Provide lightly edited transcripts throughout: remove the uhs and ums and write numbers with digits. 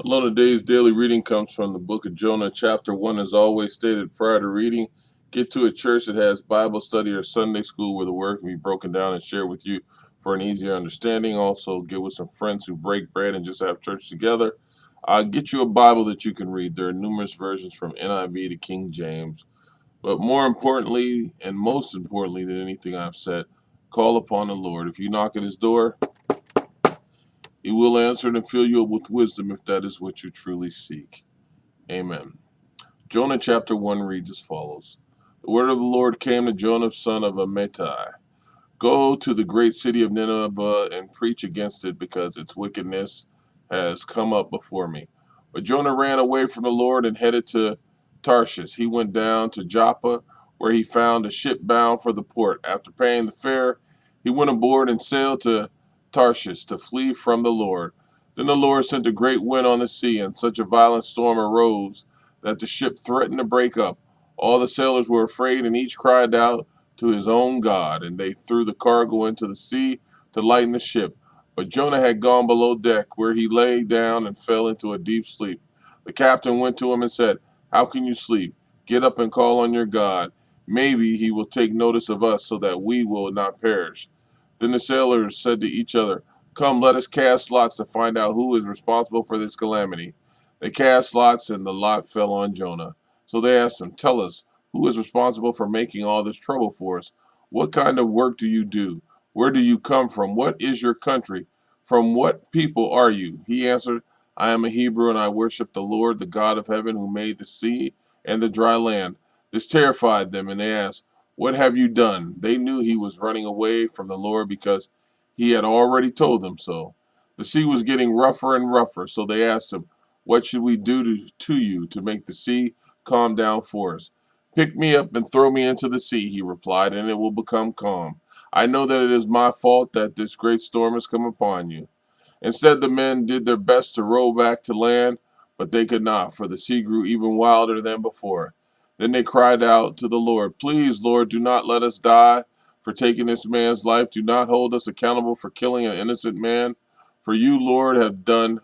Hello, today's daily reading comes from the book of Jonah, chapter 1. As always stated prior to reading, get to a church that has Bible study or Sunday school where the word can be broken down and shared with you for an easier understanding. Also, get with some friends who break bread and just have church together. Get you a Bible that you can read. There are numerous versions from NIV to King James. But more importantly, and most importantly than anything I've said, call upon the Lord. If you knock at his door, he will answer and fill you up with wisdom if that is what you truly seek. Amen. Jonah chapter 1 reads as follows. The word of the Lord came to Jonah, son of Amittai. Go to the great city of Nineveh and preach against it, because its wickedness has come up before me. But Jonah ran away from the Lord and headed to Tarshish. He went down to Joppa, where he found a ship bound for the port. After paying the fare, he went aboard and sailed to Tarshish to flee from the Lord. Then the Lord sent a great wind on the sea, and such a violent storm arose that the ship threatened to break up. All the sailors were afraid, and each cried out to his own God, and they threw the cargo into the sea to lighten the ship. But Jonah had gone below deck, where he lay down and fell into a deep sleep. The captain went to him and said, How can you sleep? Get up and call on your God. Maybe he will take notice of us so that we will not perish. Then the sailors said to each other, Come, let us cast lots to find out who is responsible for this calamity. They cast lots, and the lot fell on Jonah. So they asked him, Tell us, who is responsible for making all this trouble for us? What kind of work do you do? Where do you come from? What is your country? From what people are you? He answered, I am a Hebrew, and I worship the Lord, the God of heaven, who made the sea and the dry land. This terrified them, and they asked, What have you done? They knew he was running away from the Lord because he had already told them so. The sea was getting rougher and rougher, so they asked him, What should we do to you to make the sea calm down for us? Pick me up and throw me into the sea, he replied, and it will become calm. I know that it is my fault that this great storm has come upon you. Instead, the men did their best to row back to land, but they could not, for the sea grew even wilder than before. Then they cried out to the Lord, Please, Lord, do not let us die for taking this man's life. Do not hold us accountable for killing an innocent man. For you, Lord, have done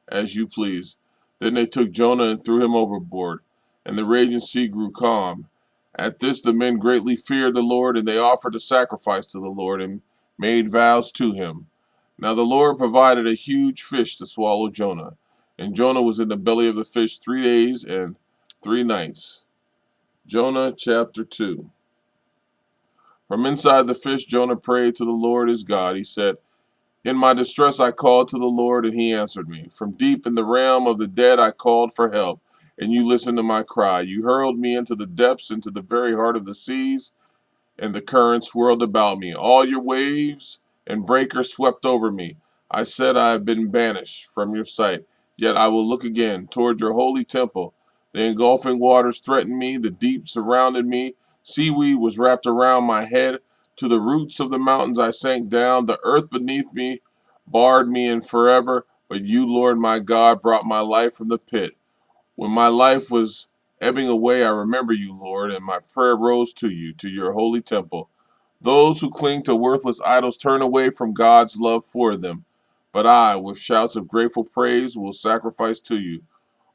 as you please. Then they took Jonah and threw him overboard, and the raging sea grew calm. At this, the men greatly feared the Lord, and they offered a sacrifice to the Lord and made vows to him. Now the Lord provided a huge fish to swallow Jonah, and Jonah was in the belly of the fish 3 days and 3 nights. Jonah chapter 2. From inside the fish, Jonah prayed to the Lord his God. He said, In my distress I called to the Lord, and he answered me. From deep in the realm of the dead I called for help, and you listened to my cry. You hurled me into the depths, into the very heart of the seas, and the current swirled about me. All your waves and breakers swept over me. I said, I have been banished from your sight, yet I will look again toward your holy temple. The engulfing waters threatened me, the deep surrounded me, seaweed was wrapped around my head. To the roots of the mountains I sank down, the earth beneath me barred me in forever. But you, Lord my God, brought my life from the pit. When my life was ebbing away, I remember you, Lord, and my prayer rose to you, to your holy temple. Those who cling to worthless idols turn away from God's love for them. But I, with shouts of grateful praise, will sacrifice to you.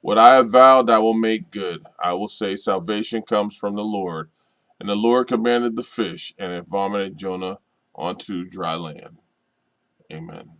What I have vowed, I will make good. I will say, Salvation comes from the Lord. And the Lord commanded the fish, and it vomited Jonah onto dry land. Amen.